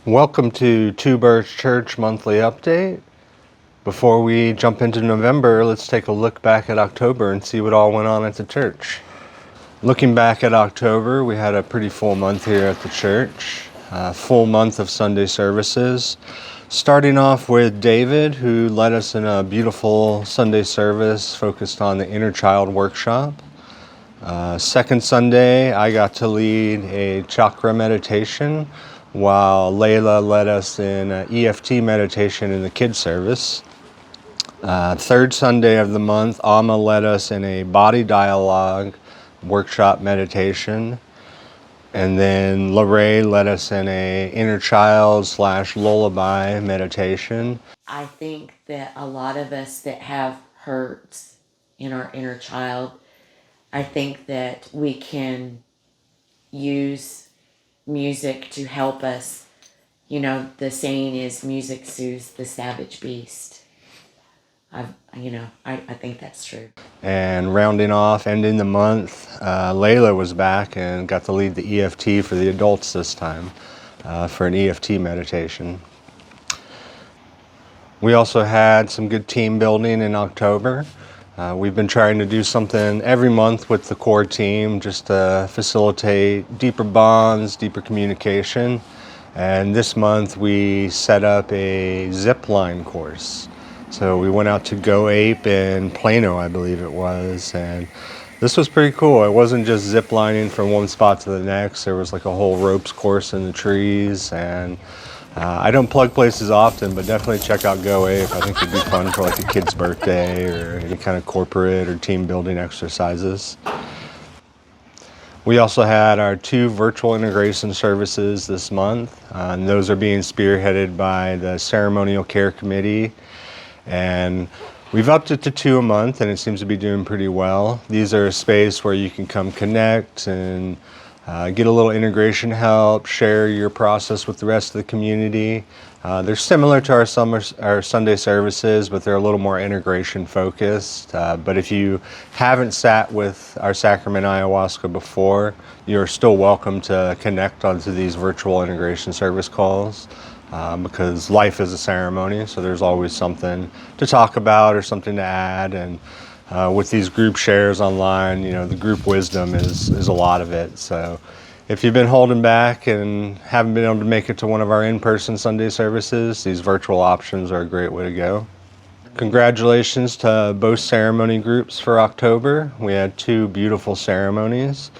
Welcome to Two Birds Church Monthly Update. Before we jump into November, let's take a look back at October and see what all went on at the church. Looking back at October, we had a pretty full month here at the church. A full month of Sunday services. Starting off with David, who led us in a beautiful Sunday service focused on the Inner Child Workshop. Second Sunday, I got to lead a chakra meditation, while Layla led us in an EFT meditation in the kids service. Third Sunday of the month, Amma led us in a body dialogue workshop meditation. And then Lorraine led us in a inner child / lullaby meditation. I think that a lot of us that have hurts in our inner child, I think that we can use music to help us. You know, the saying is music soothes the savage beast. I think that's true. And rounding off, ending the month, Layla was back and got to lead the EFT for the adults this time for an EFT meditation. We also had some good team building in October. We've been trying to do something every month with the core team just to facilitate deeper bonds, deeper communication. And this month we set up a zip line course. So we went out to Go Ape in Plano, I believe it was, and this was pretty cool. It wasn't just zip lining from one spot to the next. There was like a whole ropes course in the trees, and I don't plug places often, but definitely check out Go Ape. I think it'd be fun for like a kid's birthday or any kind of corporate or team building exercises. We also had our 2 virtual integration services this month, and those are being spearheaded by the Ceremonial Care Committee. And we've upped it to 2 a month, and it seems to be doing pretty well. These are a space where you can come connect and get a little integration help, share your process with the rest of the community. They're similar to our Sunday services, but they're a little more integration focused. But if you haven't sat with our Sacrament Ayahuasca before, you're still welcome to connect onto these virtual integration service calls. Because life is a ceremony, so there's always something to talk about or something to add. And with these group shares online, you know, the group wisdom is a lot of it. So if you've been holding back and haven't been able to make it to one of our in-person Sunday services, these virtual options are a great way to go. Congratulations to both ceremony groups for October. We had 2 beautiful ceremonies.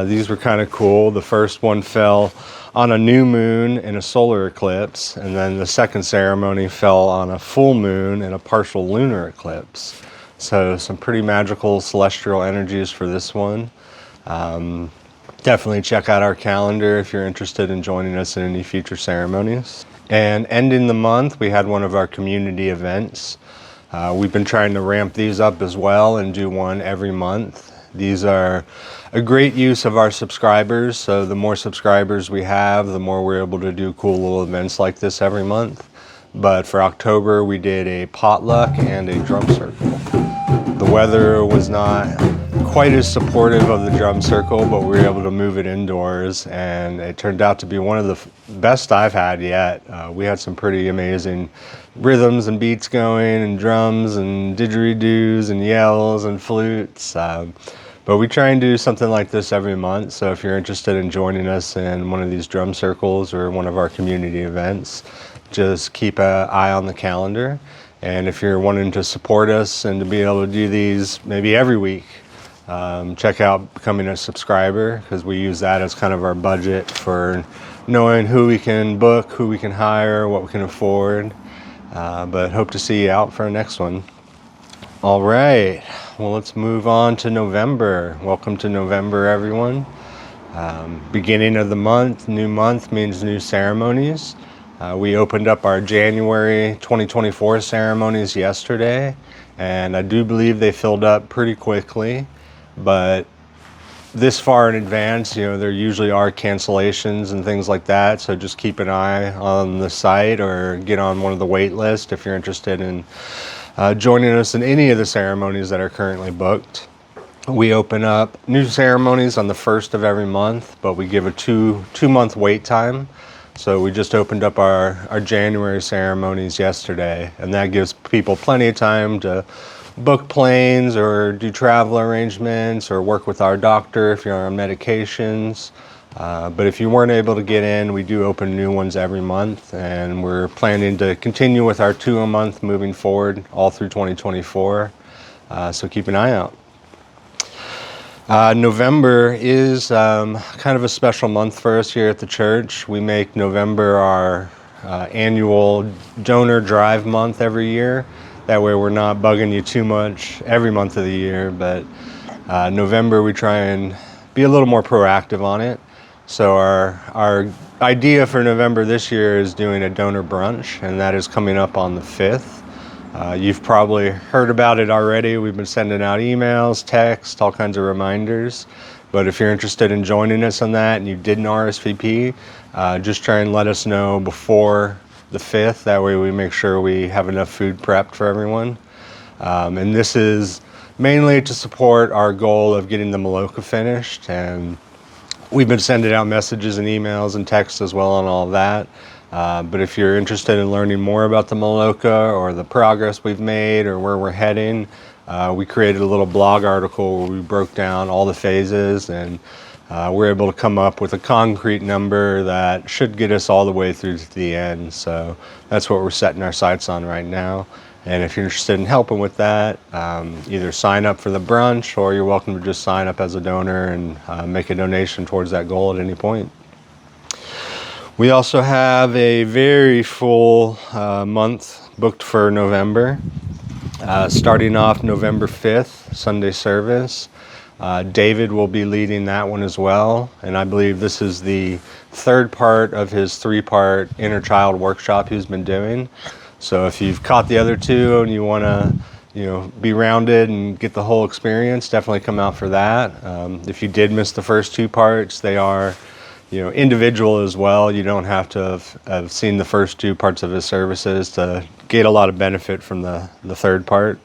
These were kind of cool. The first one fell on a new moon in a solar eclipse, and then the second ceremony fell on a full moon in a partial lunar eclipse. So some pretty magical celestial energies for this one. Definitely check out our calendar if you're interested in joining us in any future ceremonies. And ending the month, we had one of our community events. We've been trying to ramp these up as well and do one every month. These are a great use of our subscribers, so the more subscribers we have, the more we're able to do cool little events like this every month. But for October, we did a potluck and a drum circle. The weather was not quite as supportive of the drum circle, but we were able to move it indoors, and it turned out to be one of the best I've had yet. We had some pretty amazing rhythms and beats going, and drums and didgeridoos and yells and flutes. But we try and do something like this every month, so if you're interested in joining us in one of these drum circles or one of our community events, just keep an eye on the calendar. And if you're wanting to support us and to be able to do these maybe every week, check out becoming a subscriber, because we use that as kind of our budget for knowing who we can book, who we can hire, what we can afford. But hope to see you out for our next one. All right, well, let's move on to November. Welcome to November, everyone. Beginning of the month, new month means new ceremonies. We opened up our January 2024 ceremonies yesterday, and I do believe they filled up pretty quickly, but this far in advance, you know, there usually are cancellations and things like that, so just keep an eye on the site or get on one of the wait lists if you're interested in joining us in any of the ceremonies that are currently booked. We open up new ceremonies on the 1st of every month, but we give a two-month wait time. So we just opened up our January ceremonies yesterday, and that gives people plenty of time to book planes or do travel arrangements or work with our doctor if you're on medications. But if you weren't able to get in, we do open new ones every month, and we're planning to continue with our 2 a month moving forward all through 2024. So keep an eye out. November is kind of a special month for us here at the church. We make November our annual donor drive month every year. That way we're not bugging you too much every month of the year, but November we try and be a little more proactive on it. So our idea for November this year is doing a donor brunch, and that is coming up on the 5th. You've probably heard about it already. We've been sending out emails, texts, all kinds of reminders. But if you're interested in joining us on that and you didn't RSVP, just try and let us know before the 5th. That way we make sure we have enough food prepped for everyone. And this is mainly to support our goal of getting the Maloka finished. And we've been sending out messages and emails and texts as well on all of that. But if you're interested in learning more about the Maloka or the progress we've made or where we're heading, we created a little blog article where we broke down all the phases, and we're able to come up with a concrete number that should get us all the way through to the end. So that's what we're setting our sights on right now. And if you're interested in helping with that, either sign up for the brunch, or you're welcome to just sign up as a donor and make a donation towards that goal at any point. We also have a very full month booked for November. Starting off November 5th, Sunday service. David will be leading that one as well, and I believe this is the third part of his 3-part inner child workshop he's been doing. So if you've caught the other 2 and you want to be rounded and get the whole experience, definitely come out for that. If you did miss the first 2 parts, they are individual as well. You don't have to have seen the first 2 parts of his services to get a lot of benefit from the third part.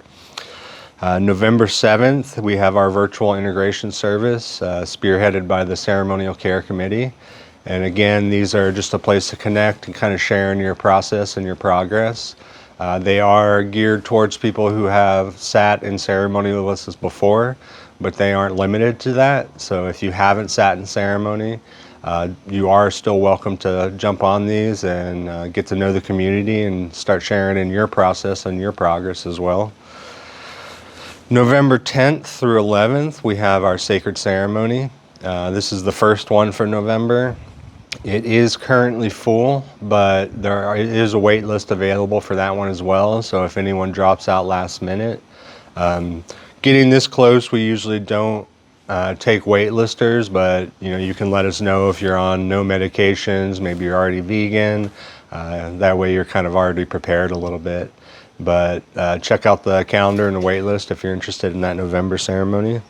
November 7th, we have our virtual integration service spearheaded by the Ceremonial Care Committee. And again, these are just a place to connect and kind of share in your process and your progress. They are geared towards people who have sat in ceremony with us before, but they aren't limited to that. So if you haven't sat in ceremony, you are still welcome to jump on these and get to know the community and start sharing in your process and your progress as well. November 10th through 11th, we have our sacred ceremony. This is the first one for November. It is currently full, but there is a wait list available for that one as well. So if anyone drops out last minute, getting this close, we usually don't take waitlisters, but you can let us know if you're on no medications, maybe you're already vegan. That way you're kind of already prepared a little bit. But check out the calendar and the wait list if you're interested in that November ceremony.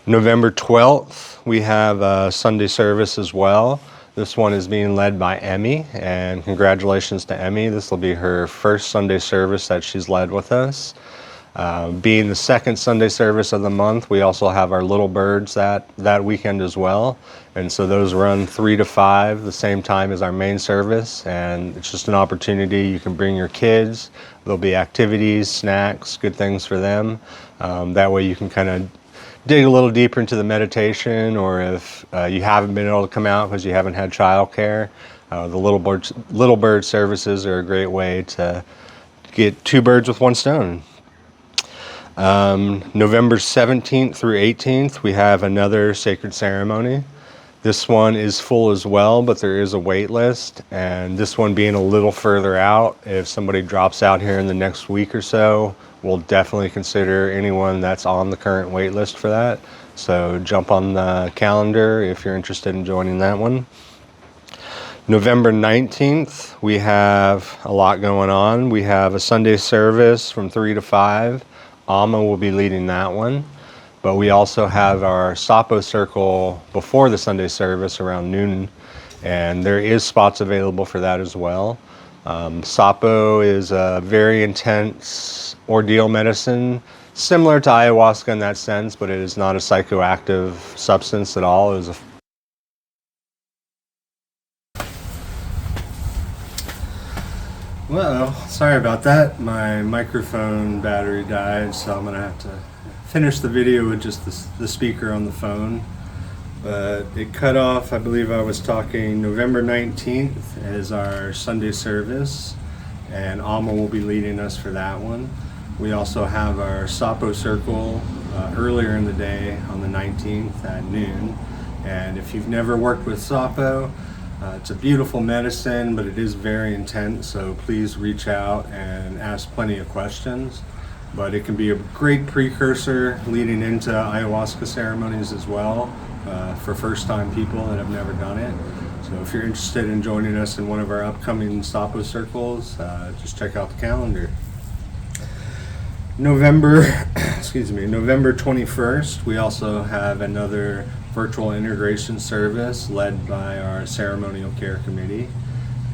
November 12th, we have a Sunday service as well. This one is being led by Emmy, and congratulations to Emmy. This will be her first Sunday service that she's led with us. Being the second Sunday service of the month, we also have our Little Birds that weekend as well. And so those run 3 to 5, the same time as our main service. And it's just an opportunity. You can bring your kids. There'll be activities, snacks, good things for them. That way you can kind of dig a little deeper into the meditation, or if you haven't been able to come out because you haven't had childcare, the Little Bird services are a great way to get 2 birds with 1 stone. November 17th through 18th, we have another sacred ceremony. This one is full as well, but there is a wait list, and this one being a little further out, if somebody drops out here in the next week or so, we'll definitely consider anyone that's on the current wait list for that. So jump on the calendar if you're interested in joining that one. November 19th, we have a lot going on. We have a Sunday service from 3 to 5. Alma will be leading that one. But we also have our Sapo Circle before the Sunday service around noon, and there is spots available for that as well. Sapo is a very intense ordeal medicine, similar to ayahuasca in that sense, but it is not a psychoactive substance at all. Well, sorry about that. My microphone battery died, so I'm gonna have to finish the video with just the speaker on the phone. But it cut off, I believe I was talking November 19th is our Sunday service, and Alma will be leading us for that one. We also have our Sapo Circle earlier in the day on the 19th at noon. And if you've never worked with Sapo, it's a beautiful medicine, but it is very intense, so please reach out and ask plenty of questions. But it can be a great precursor leading into ayahuasca ceremonies as well, for first-time people that have never done it. So if you're interested in joining us in one of our upcoming Sapo circles, just check out the calendar. November 21st, we also have another virtual integration service led by our ceremonial care committee.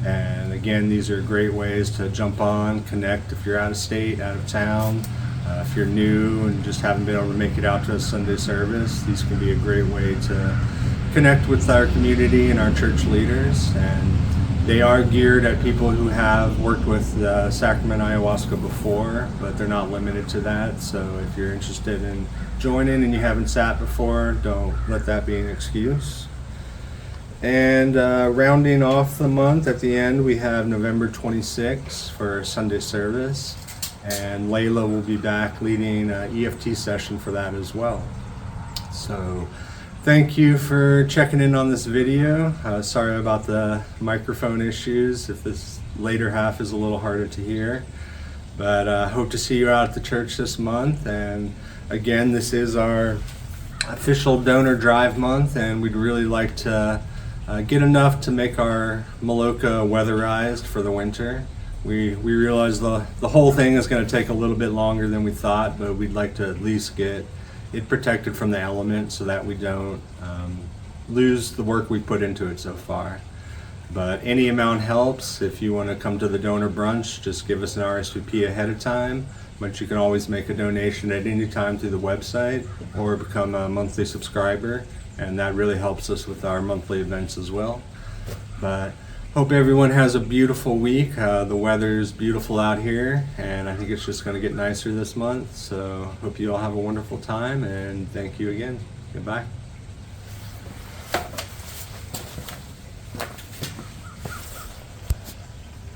And again, these are great ways to jump on, connect if you're out of state, out of town. If you're new and just haven't been able to make it out to a Sunday service, these can be a great way to connect with our community and our church leaders. And they are geared at people who have worked with the sacrament ayahuasca before, but they're not limited to that. So if you're interested in joining and you haven't sat before, don't let that be an excuse. And rounding off the month at the end, we have November 26th for Sunday service. And Layla will be back leading an EFT session for that as well. So thank you for checking in on this video. Sorry about the microphone issues if this later half is a little harder to hear. But hope to see you out at the church this month. And again, this is our official donor drive month, and we'd really like to get enough to make our Maloka weatherized for the winter. We realize the whole thing is going to take a little bit longer than we thought, but we'd like to at least get it protected from the elements so that we don't lose the work we put into it so far. But any amount helps. If you want to come to the donor brunch, just give us an RSVP ahead of time. But you can always make a donation at any time through the website or become a monthly subscriber, and that really helps us with our monthly events as well. But hope everyone has a beautiful week. The weather's beautiful out here, and I think it's just going to get nicer this month. So hope you all have a wonderful time, and thank you again. Goodbye.